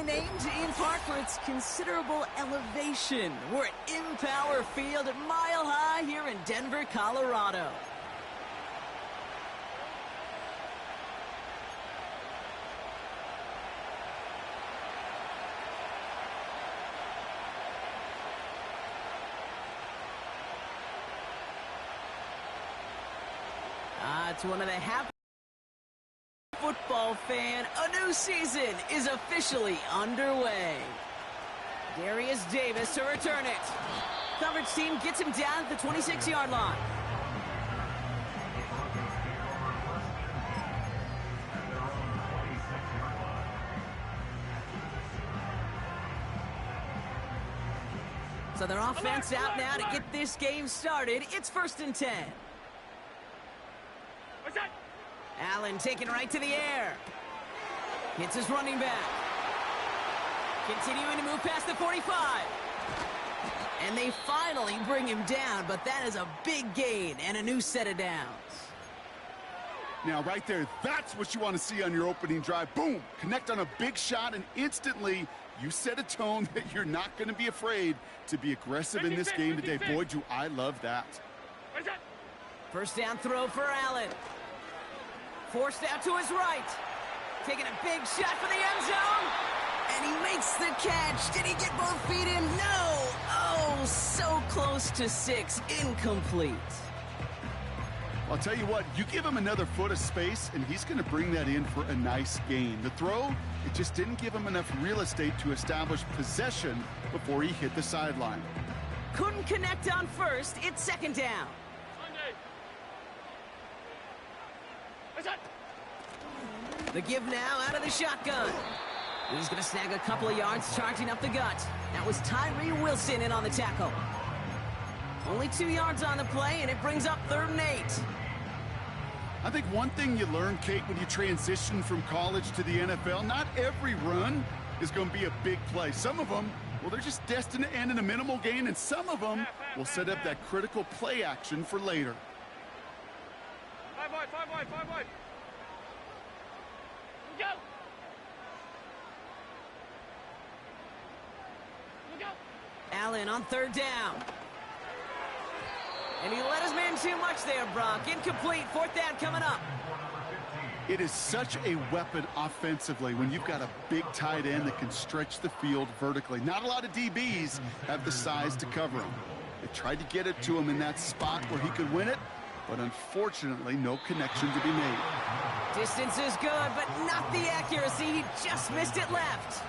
aptly named in part for its considerable elevation. We're at Empower Field at Mile High here in Denver, Colorado. It's one of the happy football fan. A new season is officially underway. Darius Davis to return it. Coverage team gets him down at the 26-yard line. So their offense out now to get this game started. It's 1st and 10. Allen taken right to the air. Hits his running back. Continuing to move past the 45. And they finally bring him down, but that is a big gain and a new set of downs. Now, right there, that's what you want to see on your opening drive. Boom! Connect on a big shot, and instantly you set a tone that you're not going to be afraid to be aggressive in this game today. Boy, do I love that. First down throw for Allen. Forced out to his right. Taking a big shot for the end zone. And he makes the catch. Did he get both feet in? No! Oh, so close to 6. Incomplete. I'll tell you what, you give him another foot of space, and he's going to bring that in for a nice gain. The throw, it just didn't give him enough real estate to establish possession before he hit the sideline. Couldn't connect on first. It's 2nd down. The give now out of the shotgun. He's going to snag a couple of yards charging up the gut. That was Tyree Wilson in on the tackle. Only 2 yards on the play, and it brings up 3rd and 8. I think one thing you learn, Kate, when you transition from college to the NFL, not every run is going to be a big play. Some of them, well, they're just destined to end in a minimal gain, and some of them will set up that critical play action for later. 5 wide. Go! Allen on 3rd down. And he let his man too much there, Brock. Incomplete. 4th down coming up. It is such a weapon offensively when you've got a big tight end that can stretch the field vertically. Not a lot of DBs have the size to cover him. They tried to get it to him in that spot where he could win it, but unfortunately, no connection to be made. Distance is good, but not the accuracy. He just missed it left.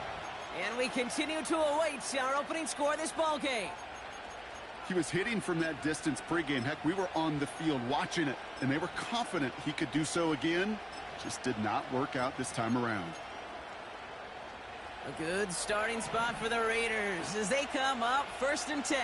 And we continue to await our opening score of this ball game. He was hitting from that distance pregame. Heck, we were on the field watching it, and they were confident he could do so again. Just did not work out this time around. A good starting spot for the Raiders as they come up 1st and 10.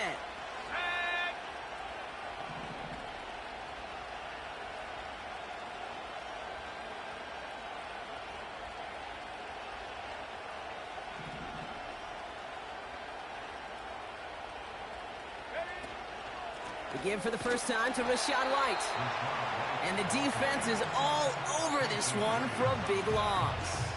The give for the first time to Rachaad White. And the defense is all over this one for a big loss.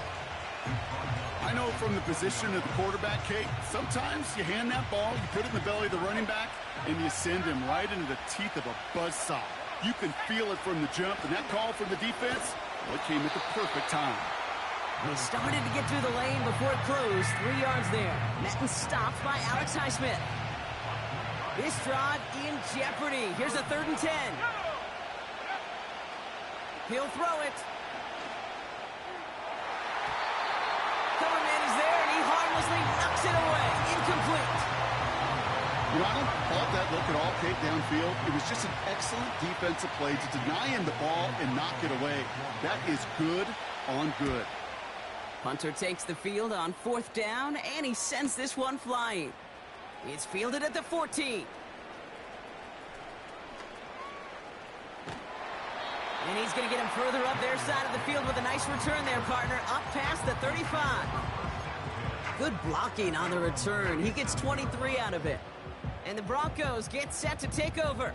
I know from the position of the quarterback, Kate, sometimes you hand that ball, you put it in the belly of the running back, and you send him right into the teeth of a buzzsaw. You can feel it from the jump, and that call from the defense, well, it came at the perfect time. They started to get through the lane before it closed. 3 yards there. Madden stopped by Alex Highsmith. This drive in jeopardy. Here's a 3rd and 10. He'll throw it. Coverman is there, and he harmlessly knocks it away. Incomplete. You know, I don't fault that look at all, Kate, downfield. It was just an excellent defensive play to deny him the ball and knock it away. That is good on good. Punter takes the field on 4th down, and he sends this one flying. It's fielded at the 14. And he's going to get him further up their side of the field with a nice return there, partner, up past the 35. Good blocking on the return. He gets 23 out of it. And the Broncos get set to take over.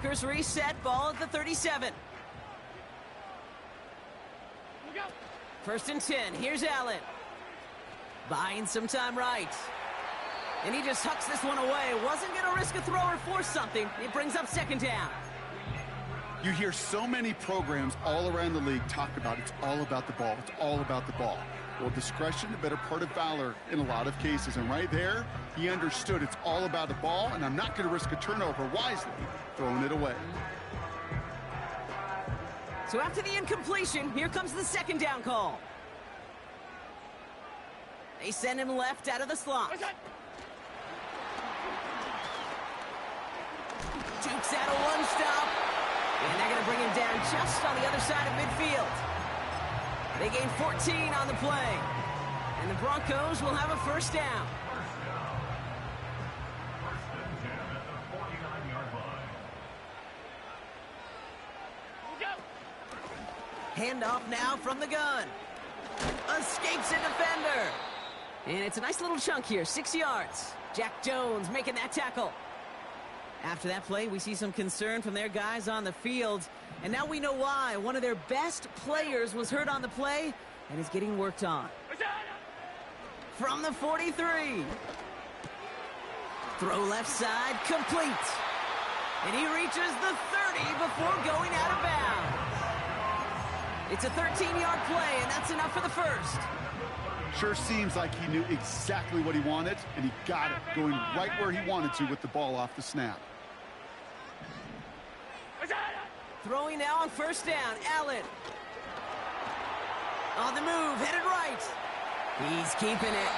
Markers reset, ball at the 37. Look out. 1st and 10, here's Allen. Buying some time right. And he just hucks this one away. Wasn't going to risk a throw or force something. It brings up 2nd down. You hear so many programs all around the league talk about it's all about the ball. It's all about the ball. Well, discretion, the better part of valor in a lot of cases. And right there, he understood it's all about the ball, and I'm not going to risk a turnover wisely, throwing it away. So after the incompletion, here comes the 2nd down call. They send him left out of the slot. Jukes out a one-stop. And they're going to bring him down just on the other side of midfield. They gain 14 on the play. And the Broncos will have a 1st down. Handoff now from the gun. Escapes a defender. And it's a nice little chunk here, 6 yards. Jack Jones making that tackle. After that play, we see some concern from their guys on the field. And now we know why. One of their best players was hurt on the play and is getting worked on. From the 43. Throw left side, complete. And he reaches the 30 before going out of bounds. It's a 13-yard play, and that's enough for the 1st. Sure seems like he knew exactly what he wanted, and he got it, going right where he wanted to with the ball off the snap. Throwing now on 1st down, Allen. On the move, headed right. He's keeping it.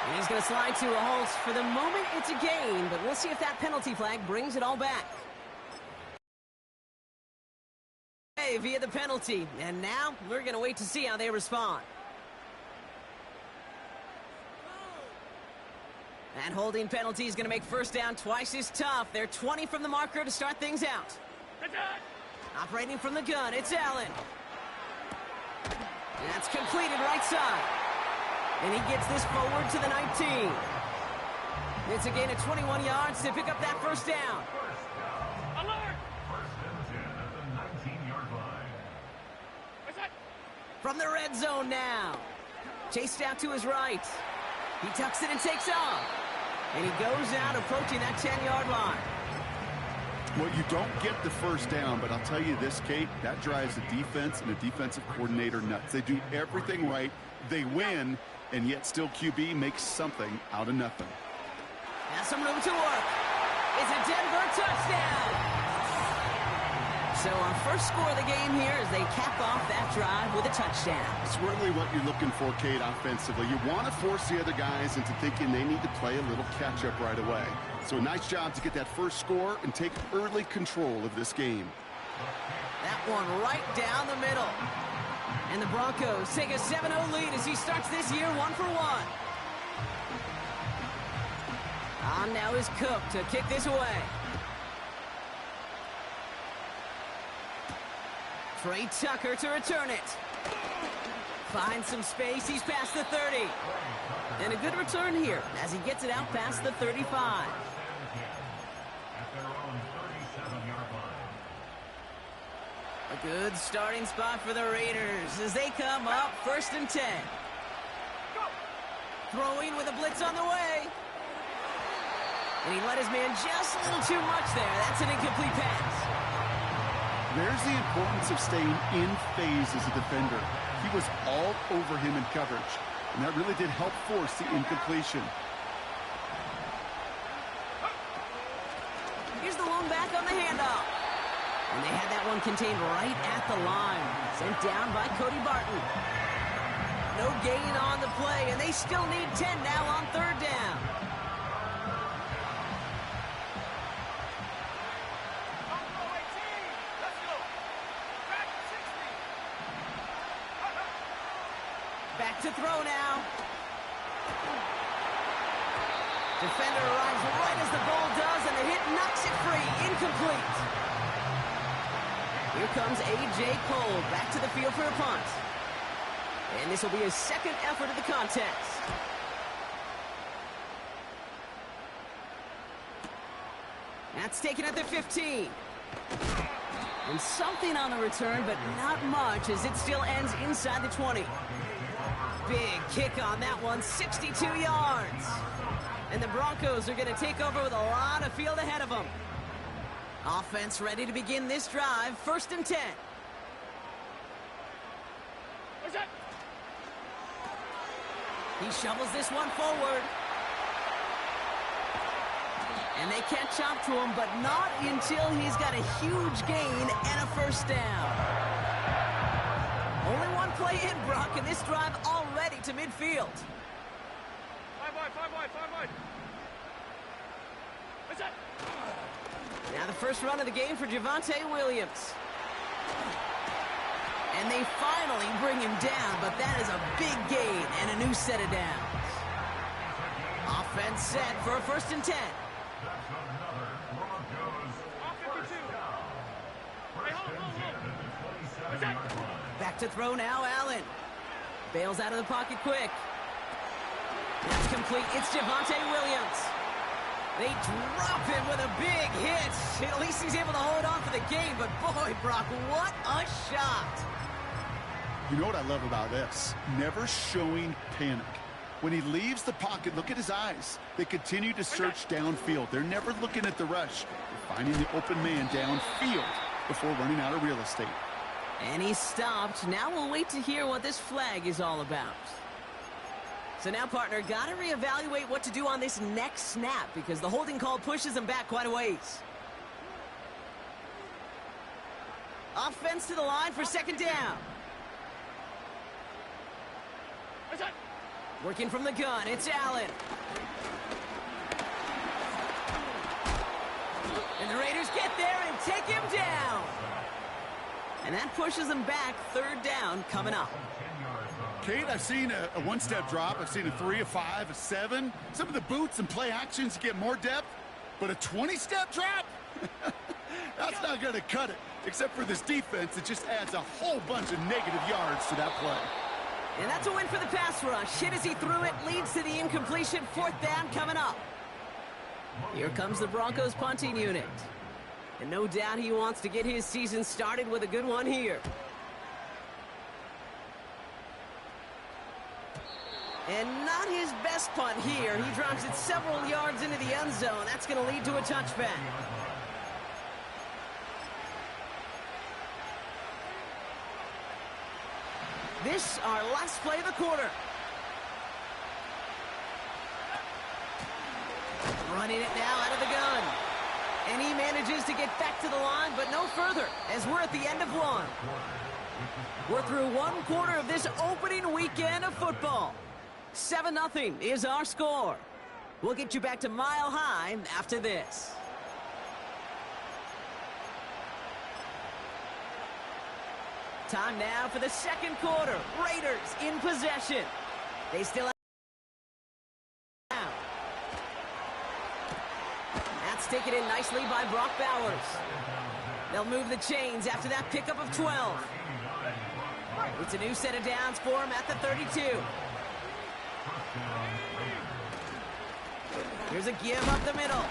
And he's going to slide to a halt. For the moment, it's a gain, but we'll see if that penalty flag brings it all back. Via the penalty, and now we're going to wait to see how they respond. That holding penalty is going to make 1st down twice as tough. They're 20 from the marker to start things out. Operating from the gun, it's Allen. That's completed right side. And he gets this forward to the 19. It's a gain of 21 yards to pick up that 1st down. From the red zone now. Chased out to his right. He tucks it and takes off. And he goes out approaching that 10-yard line. Well, you don't get the 1st down, but I'll tell you this, Kate, that drives the defense and the defensive coordinator nuts. They do everything right. They win, and yet still QB makes something out of nothing. Now some room to work. It's a Denver touchdown. So our first score of the game here as they cap off that drive with a touchdown. It's really what you're looking for, Kate, offensively. You want to force the other guys into thinking they need to play a little catch-up right away. So a nice job to get that 1st score and take early control of this game. That one right down the middle. And the Broncos take a 7-0 lead as he starts this year 1-for-1. On now is Cook to kick this away. Trey Tucker to return it. Finds some space. He's past the 30. And a good return here as he gets it out past the 35. A good starting spot for the Raiders as they come up 1st and 10. Throwing with a blitz on the way. And he let his man just a little too much there. That's an incomplete pass. There's the importance of staying in phase as a defender. He was all over him in coverage, and that really did help force the incompletion. Here's the long back on the handoff. And they had that one contained right at the line. Sent down by Cody Barton. No gain on the play, and they still need 10 now on 3rd down. Back to throw now. Defender arrives right as the ball does, and the hit knocks it free. Incomplete. Here comes A.J. Cole back to the field for a punt. And this will be his 2nd effort of the contest. That's taken at the 15. And something on the return, but not much, as it still ends inside the 20. Big kick on that one, 62 yards. And the Broncos are going to take over with a lot of field ahead of them. Offense ready to begin this drive, 1st and 10. He shovels this one forward. And they catch up to him, but not until he's got a huge gain and a 1st down. Only one play in, Brock, and this drive already to midfield. 5 wide. What's that? Now the first run of the game for Javonte Williams. And they finally bring him down, but that is a big gain and a new set of downs. Offense set for a 1st and 10. Back to throw now, Allen. Bails out of the pocket quick. That's complete. It's Javonte Williams. They drop him with a big hit. At least he's able to hold on for the game, but boy, Brock, what a shot. You know what I love about this? Never showing panic. When he leaves the pocket, look at his eyes. They continue to search downfield. They're never looking at the rush. They're finding the open man downfield before running out of real estate. And he's stopped. Now we'll wait to hear what this flag is all about. So now, partner, got to reevaluate what to do on this next snap because the holding call pushes him back quite a ways. Offense to the line for 2nd down. Working from the gun, it's Allen. And the Raiders get there and take him down. And that pushes them back, 3rd down coming up. Kate, I've seen a one-step drop. I've seen a 3, a 5, a 7. Some of the boots and play actions get more depth, but a 20-step drop? That's not going to cut it, except for this defense that just adds a whole bunch of negative yards to that play. And that's a win for the pass rush. Hit as he threw it, leads to the incompletion. 4th down coming up. Here comes the Broncos punting unit. And no doubt he wants to get his season started with a good one here. And not his best punt here. He drops it several yards into the end zone. That's going to lead to a touchback. This, our last play of the quarter. Running it now out of the gun. And he manages to get back to the line, but no further, as we're at the end of one. We're through 1 quarter of this opening weekend of football. 7-0 is our score. We'll get you back to Mile High after this. Time now for the 2nd quarter. Raiders in possession. They still have now. That's taken in nicely by Brock Bowers. They'll move the chains after that pickup of 12. It's a new set of downs for him at the 32. Here's a give up the middle.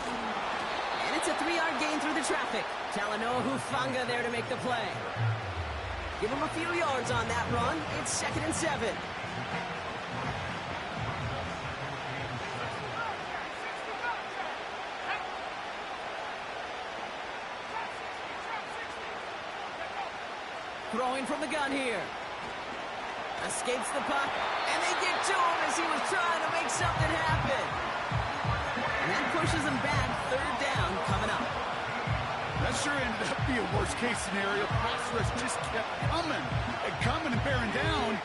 And it's a 3-yard gain through the traffic. Talanoa Hufanga there to make the play. Give him a few yards on that run. It's 2nd and 7. Throwing from the gun here. Escapes the puck. And they get to him as he was trying to make something happen. And that pushes him back. 3rd down coming up. That sure ended up being worst-case scenario. Pass rush just kept coming and bearing down.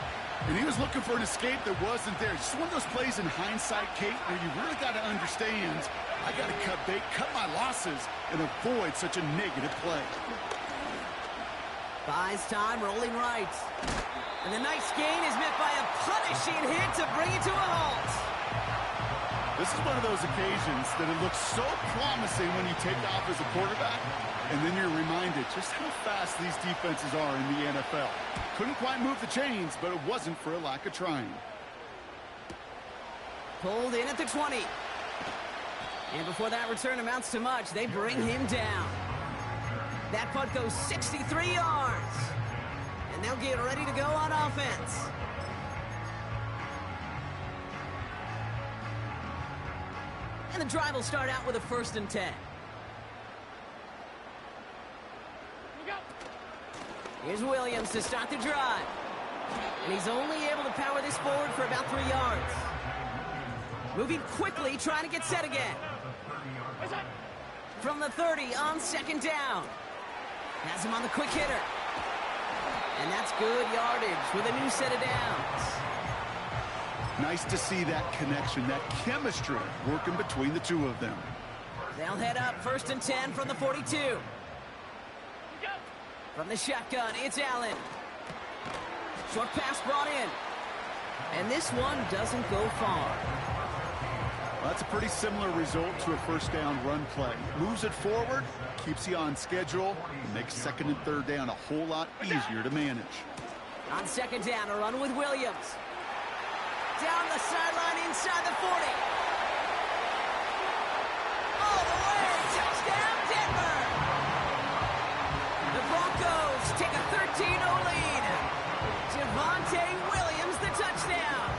And he was looking for an escape that wasn't there. Just one of those plays in hindsight, Kate, where you really got to understand, I got to cut bait, cut my losses, and avoid such a negative play. Buys time, rolling right. And the nice gain is met by a punishing hit to bring it to a halt. This is one of those occasions that it looks so promising when you take off as a quarterback, and then you're reminded just how fast these defenses are in the NFL. Couldn't quite move the chains, but it wasn't for a lack of trying. Pulled in at the 20. And before that return amounts to much, they bring him down. That punt goes 63 yards. And they'll get ready to go on offense. And the drive will start out with a 1st and 10. Here's Williams to start the drive. And he's only able to power this forward for about 3 yards. Moving quickly, trying to get set again. From the 30 on 2nd down. Has him on the quick hitter. And that's good yardage with a new set of downs. Nice to see that connection, that chemistry working between the two of them. They'll head up 1st and 10 from the 42. From the shotgun, it's Allen. Short pass brought in. And this one doesn't go far. Well, that's a pretty similar result to a 1st down run play. Moves it forward, keeps you on schedule, and makes 2nd and 3rd down a whole lot easier to manage. On 2nd down, a run with Williams. Down the sideline inside the 40. All the way, touchdown Denver! The Broncos take a 13-0 lead. Javonte Williams, the touchdown.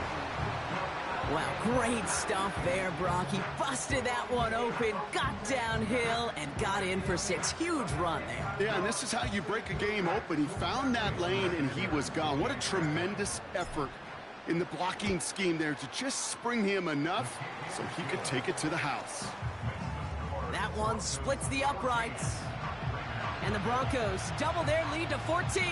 Wow, great stuff there, Brock. He busted that one open, got downhill, and got in for 6. Huge run there. Yeah, and this is how you break a game open. He found that lane, and he was gone. What a tremendous effort in the blocking scheme there to just spring him enough so he could take it to the house. That one splits the uprights. And the Broncos double their lead to 14.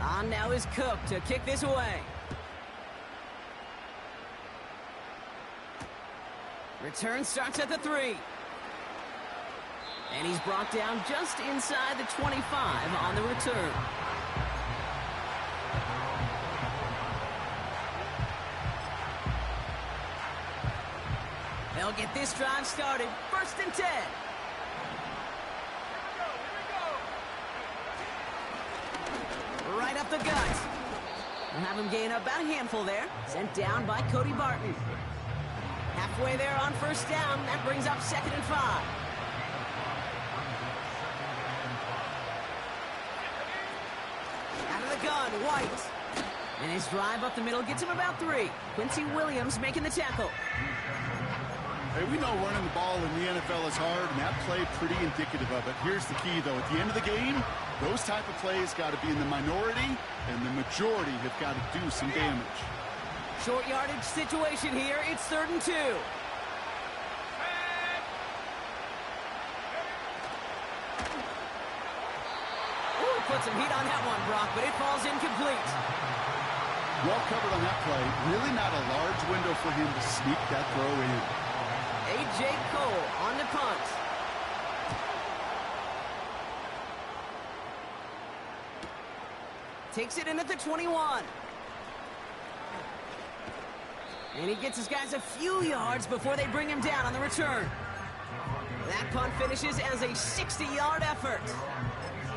On now is Cook to kick this away. Return starts at the 3. And he's brought down just inside the 25 on the return. They'll get this drive started. 1st and 10. Right up the gut. We'll have him gain about a handful there. Sent down by Cody Barton. Halfway there on 1st down. That brings up 2nd and 5. Out of the gun, White. And his drive up the middle gets him about 3. Quincy Williams making the tackle. Hey, we know running the ball in the NFL is hard, and that play pretty indicative of it. Here's the key, though. At the end of the game, those type of plays got to be in the minority, and the majority have got to do some damage. Short yardage situation here. It's 3rd and 2. Ooh, put some heat on that one, Brock, but it falls incomplete. Well covered on that play. Really not a large window for him to sneak that throw in. A.J. Cole on the punt. Takes it in at the 21. And he gets his guys a few yards before they bring him down on the return. That punt finishes as a 60-yard effort.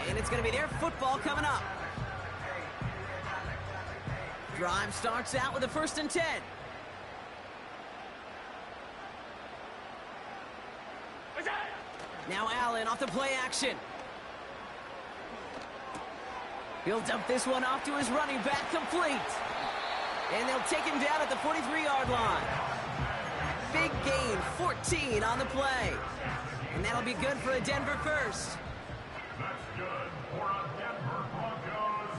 And it's going to be their football coming up. Drive starts out with a 1st and 10. Now Allen off the play action. He'll dump this one off to his running back, complete. And they'll take him down at the 43-yard line. Big gain, 14 on the play. And that'll be good for a Denver first. That's good for a Denver Broncos.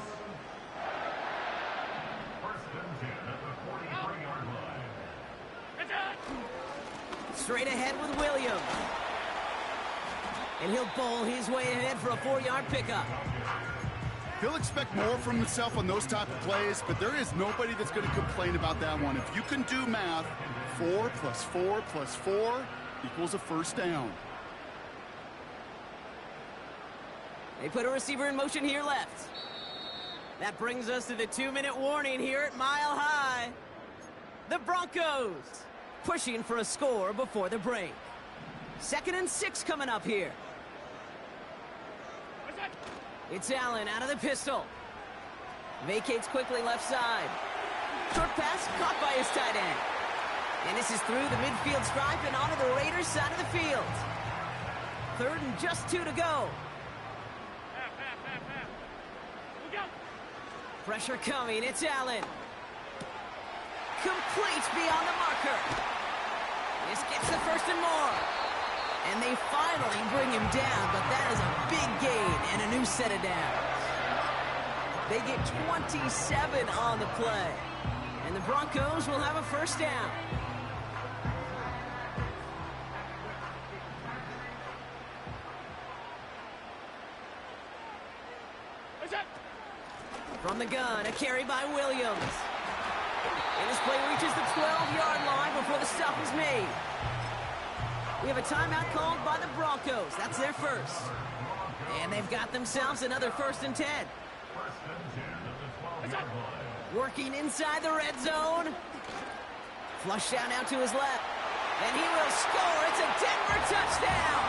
1st and 10 at the 43-yard line. Straight ahead with Williams. And he'll bowl his way ahead for a 4-yard pickup. He'll expect more from himself on those type of plays, but there is nobody that's going to complain about that one. If you can do math, 4 plus 4 plus 4 equals a 1st down. They put a receiver in motion here left. That brings us to the 2-minute warning here at Mile High. The Broncos pushing for a score before the break. 2nd and 6 coming up here. It's Allen out of the pistol. Vacates quickly left side. Short pass caught by his tight end. And this is through the midfield stripe and onto the Raiders' side of the field. 3rd and just 2 to go. Pressure coming. It's Allen. Complete beyond the marker. This gets the 1st and more. And they finally bring him down, but that is a big gain and a new set of downs. They get 27 on the play. And the Broncos will have a 1st down. From the gun, a carry by Williams. And this play reaches the 12-yard line before the stop is made. We have a timeout called by the Broncos. That's their 1st. And they've got themselves another 1st and 10. Working inside the red zone. Flush down out to his left. And he will score. It's a Denver touchdown.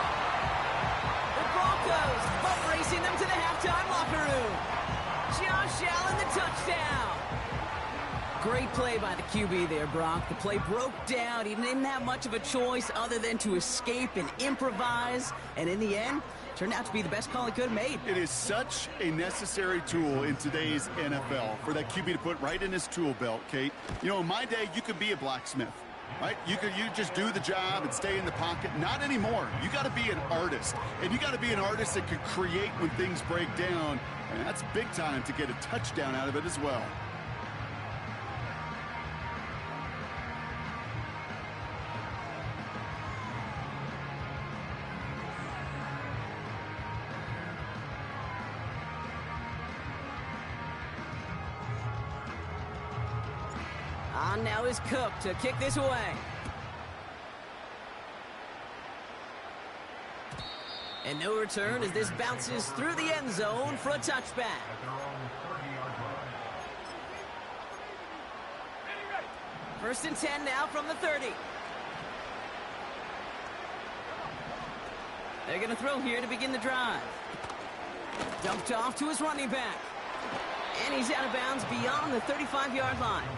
The Broncos boat racing them to the halftime locker room. Josh Allen, the touchdown. Great play by the QB there, Brock. The play broke down. He didn't have much of a choice other than to escape and improvise. And in the end, turned out to be the best call he could have made. It is such a necessary tool in today's NFL for that QB to put right in his tool belt, Kate. You know, in my day, you could be a blacksmith, right? You just do the job and stay in the pocket. Not anymore. You got to be an artist. And you got to be an artist that could create when things break down. And that's big time to get a touchdown out of it as well. On now is Cook to kick this away. And no return as this bounces through the end zone for a touchback. 1st and 10 now from the 30. They're going to throw here to begin the drive. Dumped off to his running back. And he's out of bounds beyond the 35-yard line.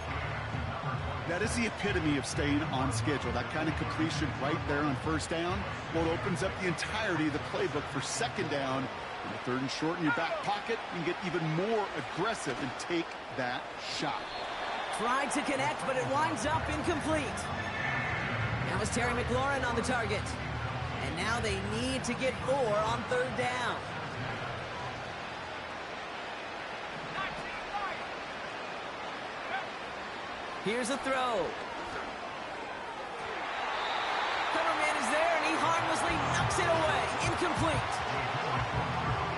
That is the epitome of staying on schedule. That kind of completion right there on 1st down. Well, it opens up the entirety of the playbook for 2nd down. And the 3rd and short in your back pocket, you can get even more aggressive and take that shot. Tried to connect, but it winds up incomplete. That was Terry McLaurin on the target. And now they need to get 4 on 3rd down. Here's a throw. Coverman is there, and he harmlessly knocks it away. Incomplete.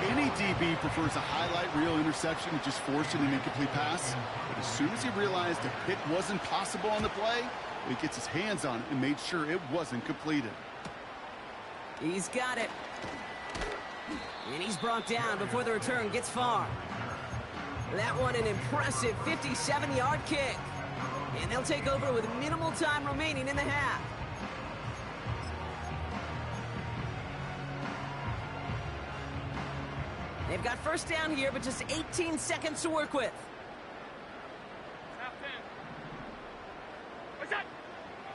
Any DB prefers a highlight reel interception and just forcing an incomplete pass. But as soon as he realized a pick wasn't possible on the play, he gets his hands on it and made sure it wasn't completed. He's got it. And he's brought down before the return gets far. That one an impressive 57-yard kick. And they'll take over with minimal time remaining in the half. They've got 1st down here, but just 18 seconds to work with.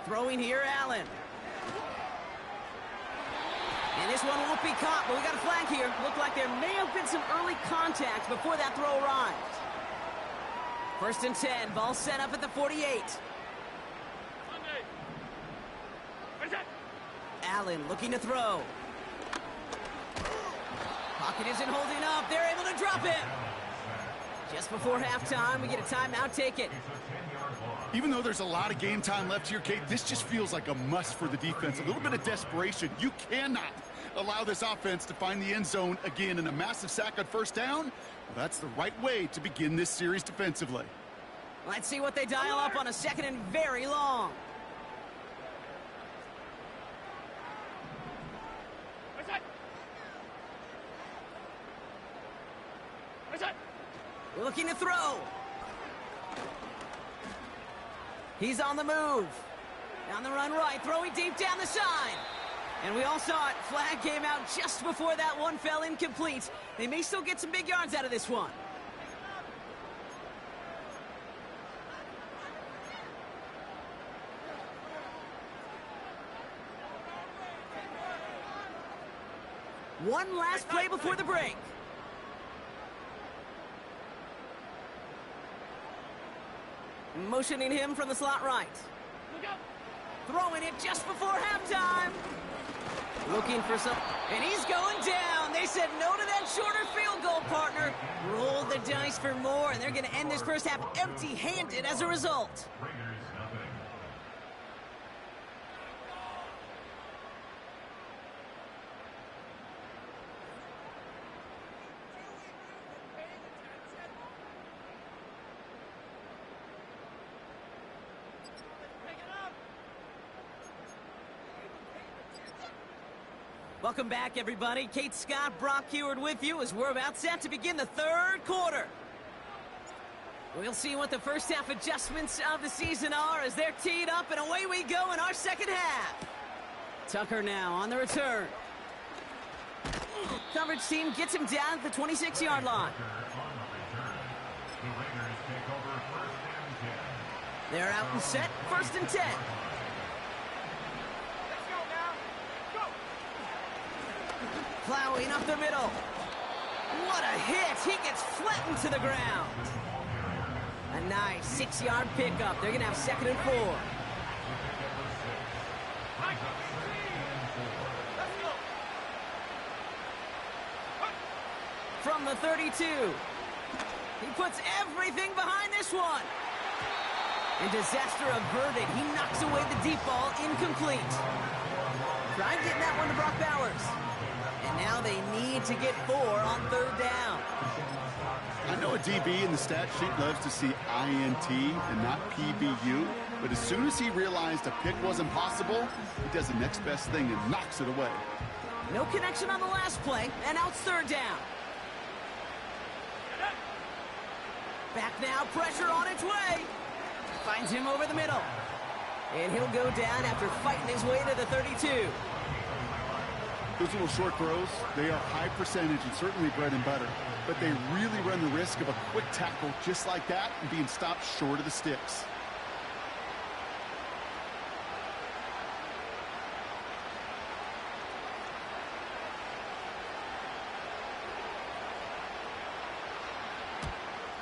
Throwing here, Allen. And this one won't be caught, but we got a flag here. Looked like there may have been some early contact before that throw arrived. 1st and 10, ball set up at the 48. Allen looking to throw. Pocket isn't holding up. They're able to drop him. Just before halftime, we get a timeout taken. Even though there's a lot of game time left here, Kate, this just feels like a must for the defense. A little bit of desperation. You cannot allow this offense to find the end zone again, in a massive sack on 1st down. Well, that's the right way to begin this series defensively. Let's see what they dial up on a 2nd and very long. Looking to throw. He's on the move. On the run right, throwing deep down the side. And we all saw it. Flag came out just before that one fell incomplete. They may still get some big yards out of this one. One last play before the break. Motioning him from the slot right. Throwing it just before halftime. Looking for some, and he's going down. They said no to that shorter field goal, partner. Roll the dice for more, and they're going to end this first half empty-handed as a result. Welcome back, everybody. Kate Scott, Brock Heward with you as we're about set to begin the third quarter. We'll see what the first half adjustments of the season are as they're teed up, and away we go in our second half. Tucker now on the return. Coverage team gets him down at the 26-yard line. They're out and set, 1st and 10. Plowing up the middle. What a hit. He gets flattened to the ground. A nice 6-yard pickup. They're going to have 2nd and 4. From the 32. He puts everything behind this one. And disaster averted. He knocks away the deep ball, incomplete. Tried getting that one to Brock Bowers. And now they need to get 4 on 3rd down. I know a DB in the stat sheet loves to see INT and not PBU, but as soon as he realized a pick wasn't possible, he does the next best thing and knocks it away. No connection on the last play, and now it's 3rd down. Back now, pressure on its way. Finds him over the middle. And he'll go down after fighting his way to the 32. Those little short throws, they are high percentage and certainly bread and butter, but they really run the risk of a quick tackle just like that and being stopped short of the sticks.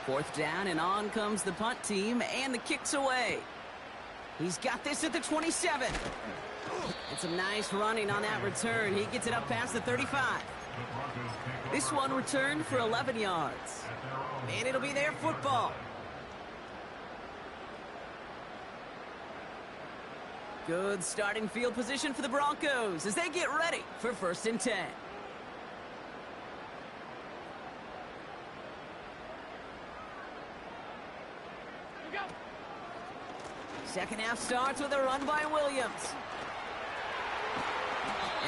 Fourth down, and on comes the punt team, and the kick's away. He's got this at the 27. And some nice running on that return. He gets it up past the 35. This one returned for 11 yards. And it'll be their football. Good starting field position for the Broncos as they get ready for 1st and 10. Second half starts with a run by Williams.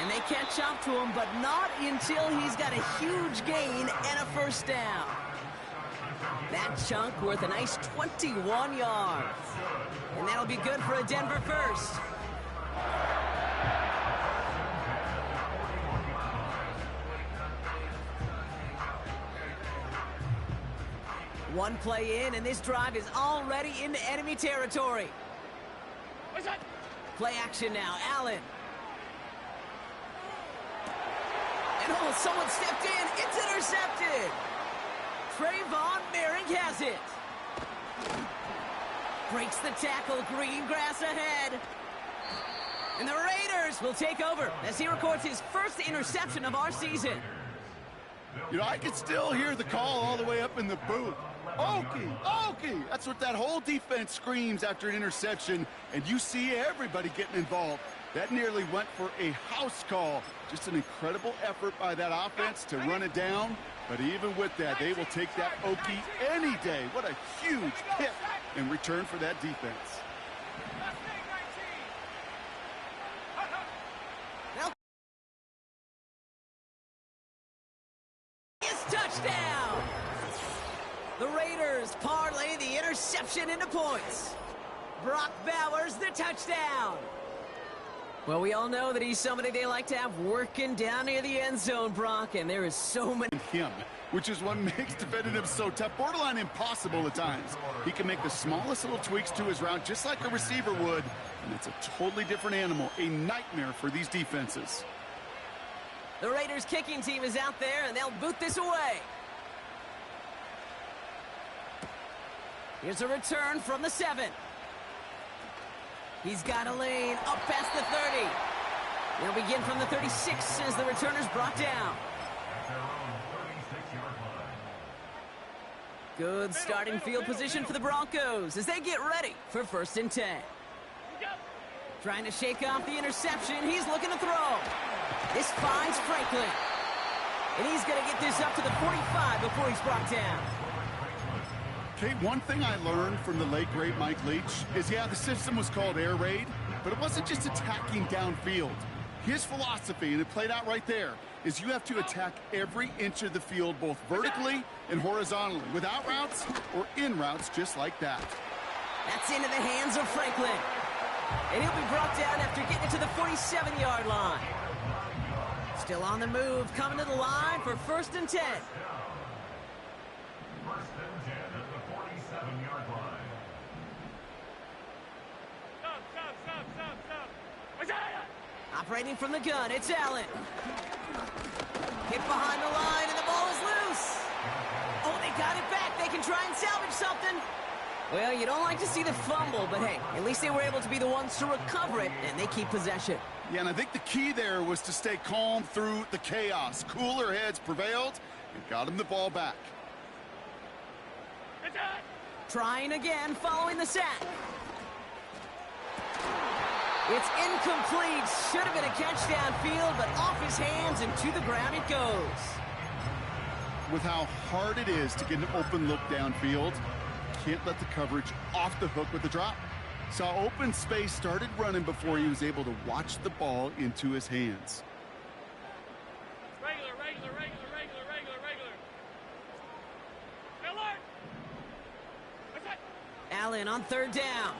And they catch up to him, but not until he's got a huge gain and a 1st down. That chunk worth a nice 21 yards. And that'll be good for a Denver 1st. One play in, and this drive is already into enemy territory. Play action now, Allen. And oh, someone stepped in. It's intercepted. Trayvon Merrick has it. Breaks the tackle. Green grass ahead. And the Raiders will take over as he records his 1st interception of our season. You know, I can still hear the call all the way up in the booth. Okie, Okie! That's what that whole defense screams after an interception, and you see everybody getting involved. That nearly went for a house call. Just an incredible effort by that offense to run it down, but even with that, they will take that Okie any day. What a huge pick in return for that defense. Touchdown! The Raiders parlay the interception into points. Brock Bowers, the touchdown. Well, we all know that he's somebody they like to have working down near the end zone, Brock, and there is so many... Him, which is what makes defending him so tough, borderline impossible at times. He can make the smallest little tweaks to his route just like a receiver would, and it's a totally different animal, a nightmare for these defenses. The Raiders kicking team is out there, and they'll boot this away. Here's a return from the 7. He's got a lane up past the 30. They'll begin from the 36 as the returner's brought down. Good starting field position for the Broncos as they get ready for 1st and 10. Trying to shake off the interception. He's looking to throw. This finds Franklin. And he's going to get this up to the 45 before he's brought down. Okay, one thing I learned from the late, great Mike Leach is, yeah, the system was called air raid, but it wasn't just attacking downfield. His philosophy, and it played out right there, is you have to attack every inch of the field, both vertically and horizontally, with out routes or in routes just like that. That's into the hands of Franklin. And he'll be brought down after getting to the 47-yard line. Still on the move, coming to the line for 1st and 10. Operating from the gun, it's Allen. Hit behind the line, and the ball is loose. Oh, they got it back. They can try and salvage something. Well, you don't like to see the fumble, but hey, at least they were able to be the ones to recover it, and they keep possession. Yeah, and I think the key there was to stay calm through the chaos. Cooler heads prevailed and got him the ball back. Trying again, following the sack. It's incomplete. Should have been a catch downfield, but off his hands and to the ground it goes. With how hard it is to get an open look downfield, can't let the coverage off the hook with the drop. Saw open space, started running before he was able to watch the ball into his hands. Regular. Miller! What's that? Allen on 3rd down.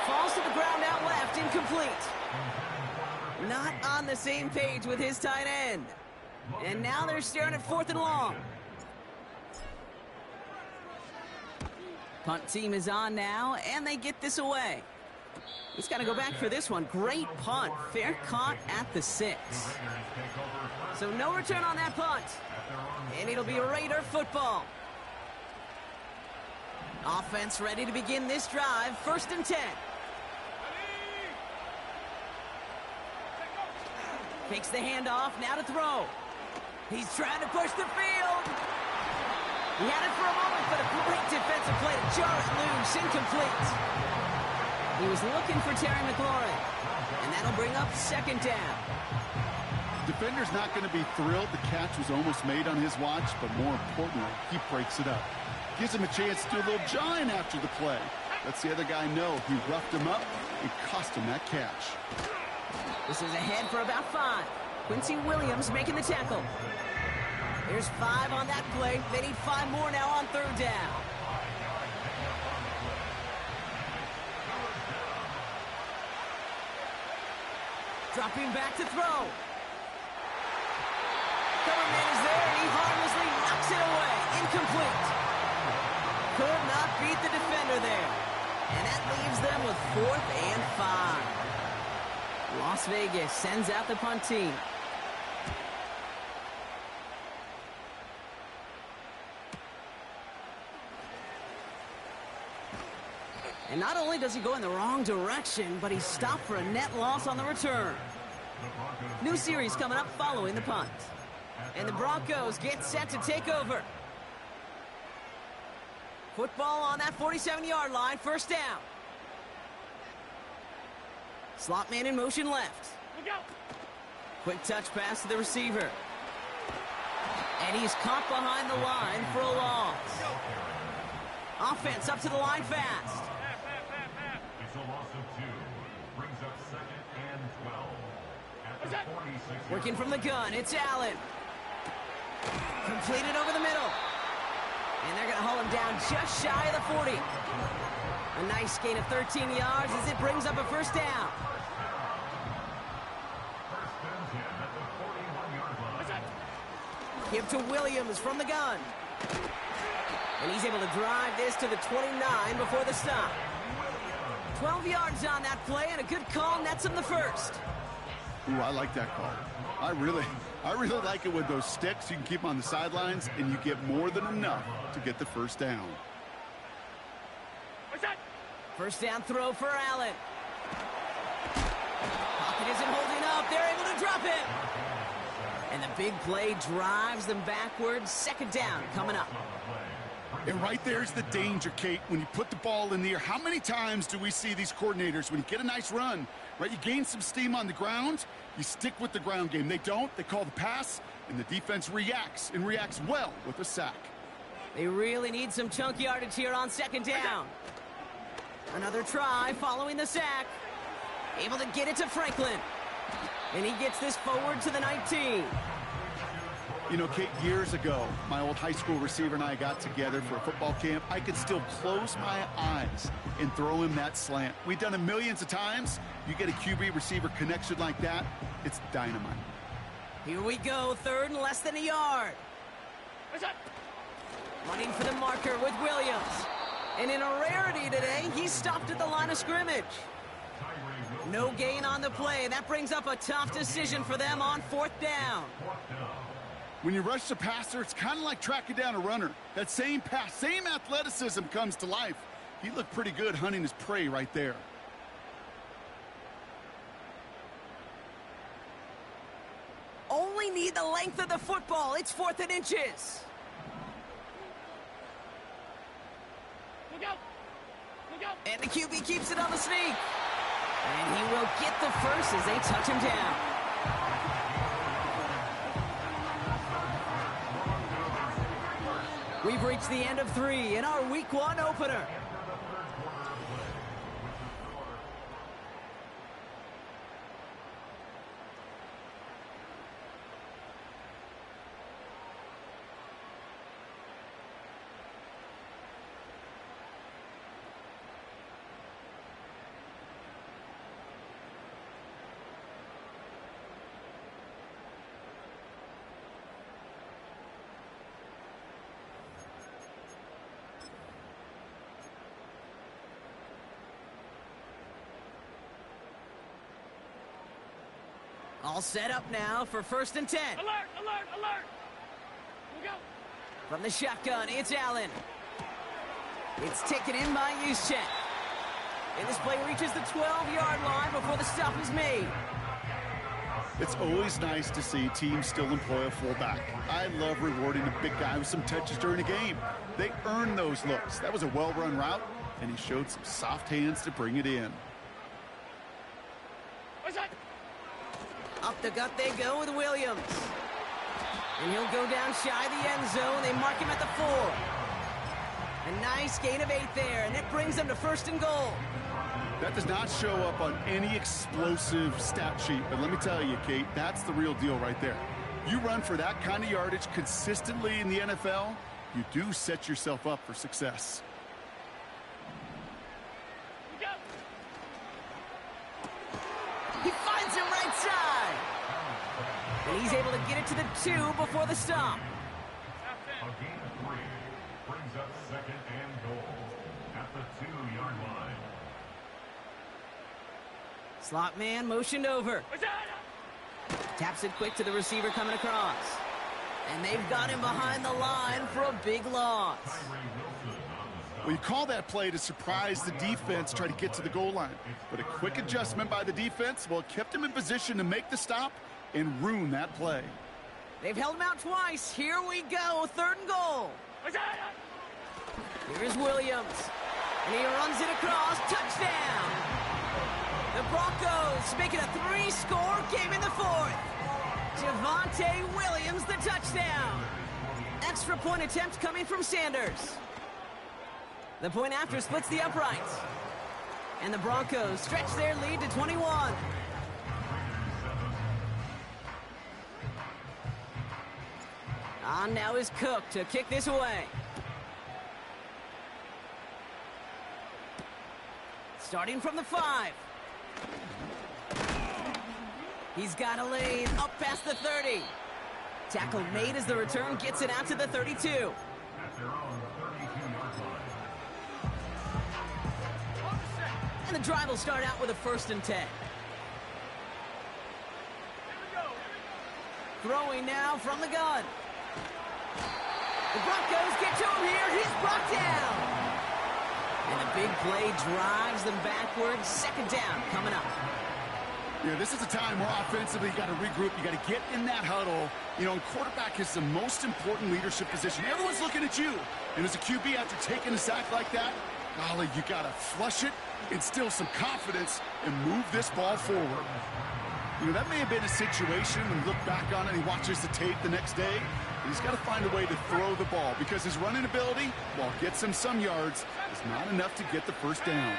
Falls to the ground out left, incomplete. Not on the same page with his tight end. And now they're staring at 4th and long. Punt team is on now, and they get this away. He's got to go back for this one. Great punt. Fair caught at the 6. So no return on that punt. And it'll be Raider football. Offense ready to begin this drive. 1st and 10. Takes the handoff, now to throw. He's trying to push the field. He had it for a moment, but a great defensive play to jar it loose, incomplete. He was looking for Terry McLaurin, and that'll bring up 2nd down. Defender's not going to be thrilled the catch was almost made on his watch, but more importantly, he breaks it up. Gives him a chance to do a little jawing after the play. Lets the other guy know he roughed him up and cost him that catch. This is ahead for about 5. Quincy Williams making the tackle. There's 5 on that play. They need 5 more now on 3rd down. Dropping back to throw. Coverman is there, and he harmlessly knocks it away. Incomplete. Could not beat the defender there. And that leaves them with 4th and 5. Las Vegas sends out the punt team. And not only does he go in the wrong direction, but he's stopped for a net loss on the return. New series coming up following the punt. And the Broncos get set to take over. Football on that 47-yard line, 1st down. Slot man in motion left. Quick touch pass to the receiver. And he's caught behind the line for a loss. Offense up to the line fast. It's a loss of 2. Brings up 2nd and 12. At the 46. Working from the gun, it's Allen. Completed over the middle. And they're going to haul him down just shy of the 40. A nice gain of 13 yards as it brings up a first down. Give to Williams from the gun. And he's able to drive this to the 29 before the stop. 12 yards on that play, and a good call nets him the first. Ooh, I like that call. I really like it with those sticks. You can keep them on the sidelines, and you get more than enough to get the first down. First down throw for Allen. Pocket isn't holding up. They're able to drop it. And the big play drives them backwards. Second down coming up. And right there's the danger, Kate. When you put the ball in the air, how many times do we see these coordinators, when you get a nice run, right, you gain some steam on the ground, you stick with the ground game. They don't. They call the pass, and the defense reacts, and reacts well with a sack. They really need some chunk yardage here on second down. Another try following the sack. Able to get it to Franklin. And he gets this forward to the 19. You know, Kate, years ago, my old high school receiver and I got together for a football camp. I could still close my eyes and throw him that slant. We've done it millions of times. You get a QB receiver connection like that, it's dynamite. Here we go, third and less than a yard. Running for the marker with Williams. And in a rarity today, he's stopped at the line of scrimmage. No gain on the play. That brings up a tough decision for them on fourth down. When you rush the passer, it's kind of like tracking down a runner. That same pass, same athleticism comes to life. He looked pretty good hunting his prey right there. Only need the length of the football. It's 4th and inches. And the QB keeps it on the sneak. And he will get the first as they touch him down. We've reached the end of 3 in our Week 1 opener. All set up now for 1st and 10. Alert, alert, alert! Here we go. From the shotgun, it's Allen. It's taken in by Juszczyk. And this play reaches the 12-yard line before the stop is made. It's always nice to see teams still employ a fullback. I love rewarding a big guy with some touches during a game. They earn those looks. That was a well-run route, and he showed some soft hands to bring it in. Up the gut they go with Williams. And he'll go down shy of the end zone. They mark him at the 4. A nice gain of 8 there, and it brings them to 1st and goal. That does not show up on any explosive stat sheet, but let me tell you, Kate, that's the real deal right there. You run for that kind of yardage consistently in the NFL, you do set yourself up for success. He finds him right side. And he's able to get it to the 2 before the stop. A gain of 3 brings up 2nd and goal at the 2-yard line. Slot man motioned over. Taps it quick to the receiver coming across. And they've got him behind the line for a big loss. Well, you call that play to surprise the defense, try to get to the goal line. But a quick adjustment by the defense, well, it kept him in position to make the stop and ruin that play. They've held him out twice. Here we go, 3rd and goal. Here's Williams. And he runs it across. Touchdown. The Broncos making a 3-score game in the 4th. Javonte Williams, the touchdown. Extra point attempt coming from Sanders. The point after splits the uprights. And the Broncos stretch their lead to 21. On now is Cook to kick this away. Starting from the 5. He's got a lane up past the 30. Tackle made as the return gets it out to the 32. At their own 32-yard line. And the drive will start out with a 1st and 10. Throwing now from the gun. The Broncos get to him here. He's brought down. And a big play drives them backwards. 2nd down coming up. Yeah, this is a time where offensively you got to regroup. You got to get in that huddle. You know, and quarterback is the most important leadership position. Everyone's looking at you. And as a QB, after taking a sack like that, golly, you got to flush it, instill some confidence, and move this ball forward. You know, that may have been a situation when you look back on it and he watches the tape the next day. He's got to find a way to throw the ball because his running ability, while it gets him some yards, is not enough to get the 1st down.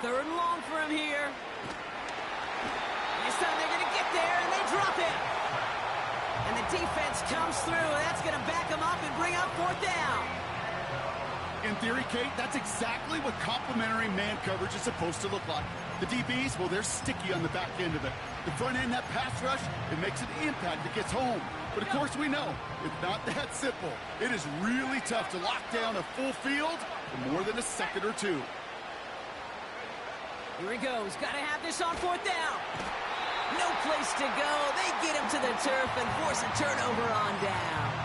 3rd and long for him here. This time they're going to get there, and they drop it. And the defense comes through. That's going to back them up and bring up 4th down. In theory, Kate, that's exactly what complementary man coverage is supposed to look like. The DBs, well, they're sticky on the back end of it. The front end, that pass rush, it makes an impact. It gets home. But, of course, we know it's not that simple. It is really tough to lock down a full field for more than a second or two. Here he goes. Got to have this on 4th down. No place to go. They get him to the turf and force a turnover on downs.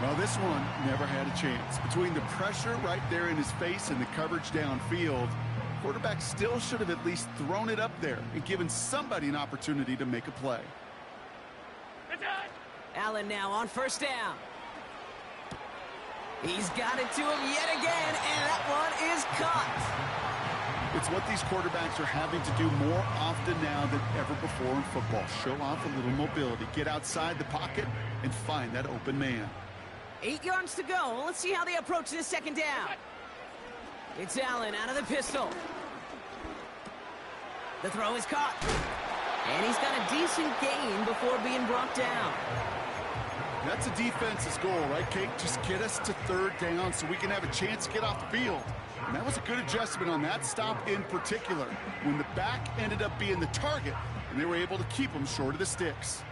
Well, this one never had a chance. Between the pressure right there in his face and the coverage downfield, quarterback still should have at least thrown it up there and given somebody an opportunity to make a play. Allen now on 1st down. He's got it to him yet again, and that one is caught. It's what these quarterbacks are having to do more often now than ever before in football. Show off a little mobility, get outside the pocket, and find that open man. 8 yards to go. Let's see how they approach this 2nd down. It's Allen out of the pistol. The throw is caught. And he's got a decent gain before being brought down. That's a defense's goal, right, Kate? Just get us to 3rd down so we can have a chance to get off the field. And that was a good adjustment on that stop in particular, when the back ended up being the target, and they were able to keep him short of the sticks.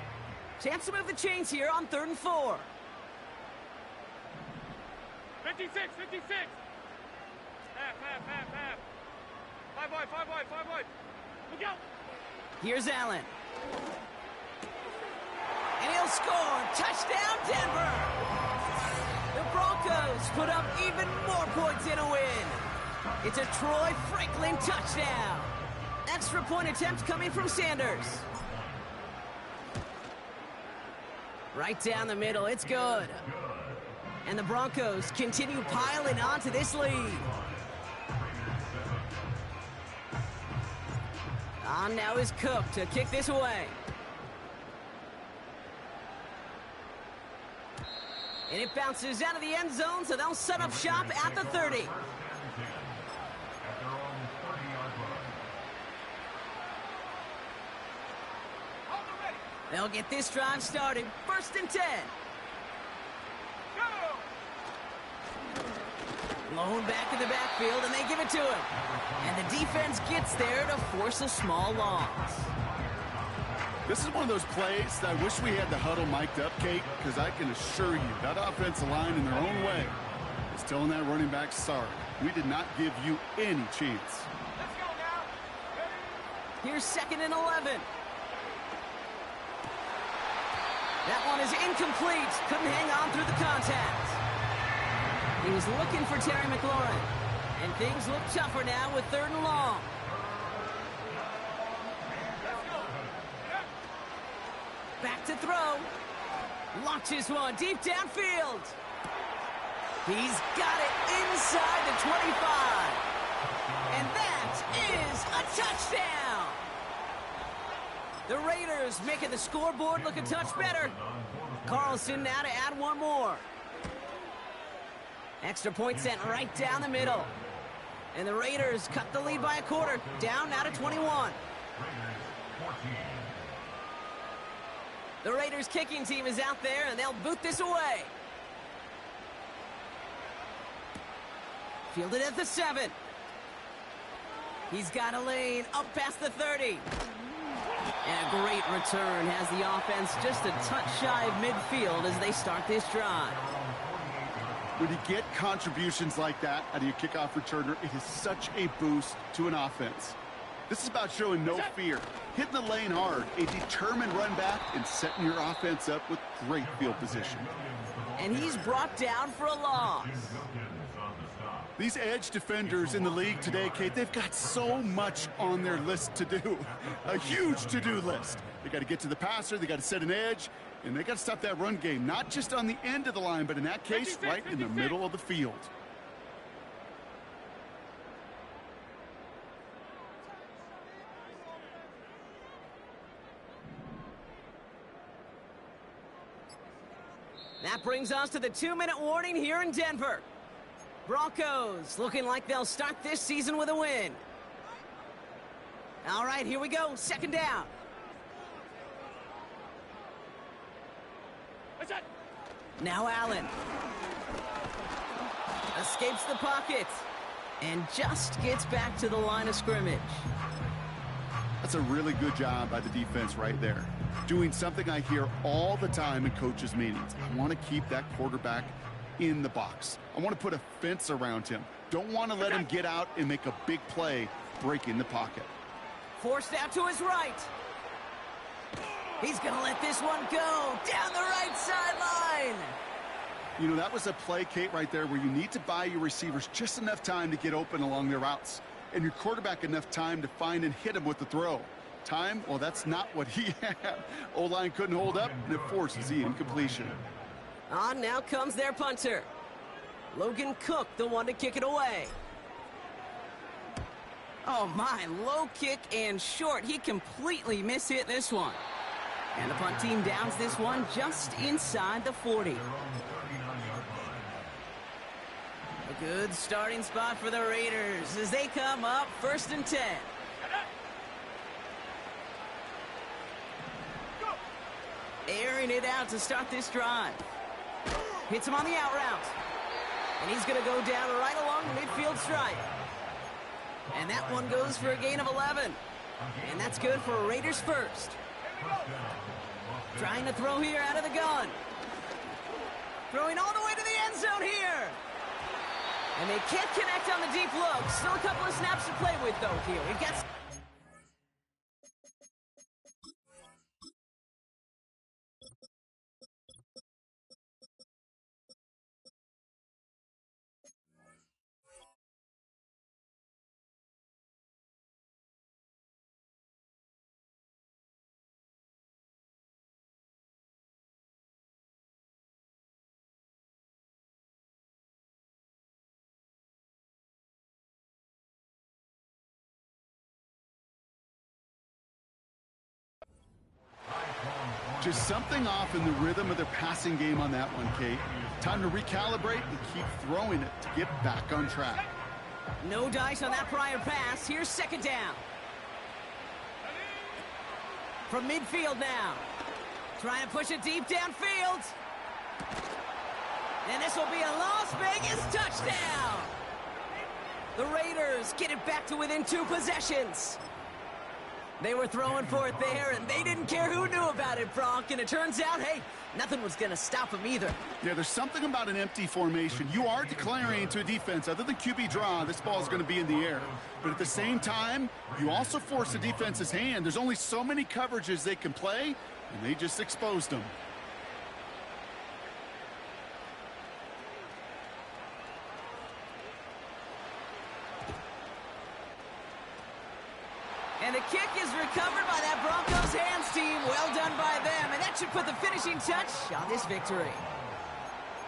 Chance to move the chains here on 3rd and 4. 56, 56. Half. 5 wide. Look out. Here's Allen. And he'll score. Touchdown, Denver. The Broncos put up even more points in a win. It's a Troy Franklin touchdown. Extra point attempt coming from Sanders. Right down the middle. It's good. And the Broncos continue piling on to this lead. On now is Cook to kick this away. And it bounces out of the end zone, so they'll set up shop at the 30. At their own 30-yard line. They'll get this drive started. 1st and 10. Blown back in the backfield, and they give it to him. And the defense gets there to force a small loss. This is one of those plays that I wish we had the huddle mic'd up, Kate, because I can assure you that offensive line in their own way is telling that running back, sorry, we did not give you any chance. Let's go now. Here's 2nd and 11. That one is incomplete. Couldn't hang on through the contact. He was looking for Terry McLaurin. And things look tougher now with 3rd and long. Back to throw. Launches one deep downfield. He's got it inside the 25. And that is a touchdown. The Raiders making the scoreboard look a touch better. Carlson now to add one more. Extra point sent right down the middle. And the Raiders cut the lead by a quarter. Down now to 21. The Raiders kicking team is out there, and they'll boot this away. Fielded at the 7. He's got a lane up past the 30. And a great return has the offense just a touch shy of midfield as they start this drive. When you get contributions like that out of your kickoff returner, it is such a boost to an offense. This is about showing no fear, hitting the lane hard, a determined run back, and setting your offense up with great field position. And he's brought down for a loss. These edge defenders in the league today, Kate, they've got so much on their list to do. A huge to-do list. They got to get to the passer, they got to set an edge, and they got to stop that run game, not just on the end of the line, but in that case, right in the middle of the field. That brings us to the 2-minute warning here in Denver. Broncos looking like they'll start this season with a win. All right, here we go. Second down. Now Allen. Escapes the pocket. And just gets back to the line of scrimmage. That's a really good job by the defense right there. Doing something I hear all the time in coaches' meetings. I want to keep that quarterback in the box. I want to put a fence around him. Don't want to let him get out and make a big play breaking the pocket. Forced out to his right. He's going to let this one go down the right sideline. You know, that was a play, Kate, right there where you need to buy your receivers just enough time to get open along their routes. And your quarterback enough time to find and hit him with the throw. Time? Well, that's not what he had. O-line couldn't hold up, and it forces the incompletion. On now comes their punter. Logan Cook, the one to kick it away. Oh my, low kick and short. He completely mishit this one. And the punt team downs this one just inside the 40. A good starting spot for the Raiders as they come up 1st and 10. Airing it out to start this drive. Hits him on the out route. And he's going to go down right along the midfield stripe. And that one goes for a gain of 11. And that's good for Raiders first. Trying to throw here out of the gun. Throwing all the way to the end zone here. And they can't connect on the deep look. Still a couple of snaps to play with, though, here. We've got... Just something off in the rhythm of their passing game on that one, Kate. Time to recalibrate and keep throwing it to get back on track. No dice on that prior pass. Here's second down. From midfield now. Trying to push it deep downfield. And this will be a Las Vegas touchdown. The Raiders get it back to within 2 possessions. They were throwing for it there, and they didn't care who knew about it, Bronk. And it turns out, hey, nothing was going to stop them either. Yeah, there's something about an empty formation. You are declaring to a defense, other than QB draw, this ball is going to be in the air. But at the same time, you also force the defense's hand. There's only so many coverages they can play, and they just exposed them. And the kick is recovered by that Broncos hands team. Well done by them. And that should put the finishing touch on this victory.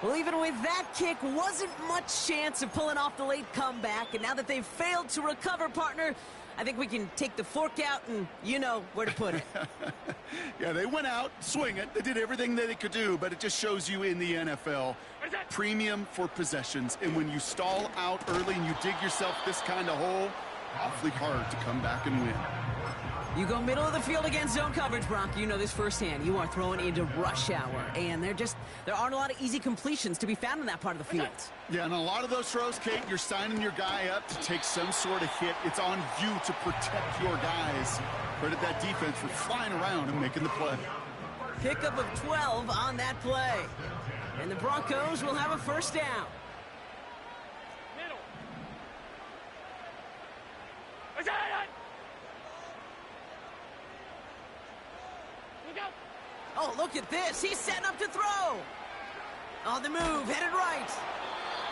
Well, even with that kick, wasn't much chance of pulling off the late comeback. And now that they've failed to recover, partner, I think we can take the fork out and you know where to put it. Yeah, they went out, swing it. They did everything that they could do, but it just shows you in the NFL, premium for possessions. And when you stall out early and you dig yourself this kind of hole, awfully hard to come back and win. You go middle of the field against zone coverage, Bronk. You know this firsthand. You are throwing into rush hour, and there aren't a lot of easy completions to be found in that part of the field. Yeah, and a lot of those throws, Kate, you're signing your guy up to take some sort of hit. It's on you to protect your guys. Credit that defense for flying around and making the play. Pickup of 12 on that play. And the Broncos will have a first down. Middle. Oh, look at this. He's setting up to throw. On the move, headed right.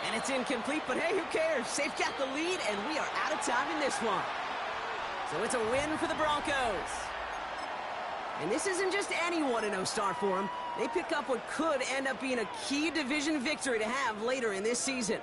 And it's incomplete, but hey, who cares? They've got the lead, and we are out of time in this one. So it's a win for the Broncos. And this isn't just any 1-0 start for them. They pick up what could end up being a key division victory to have later in this season.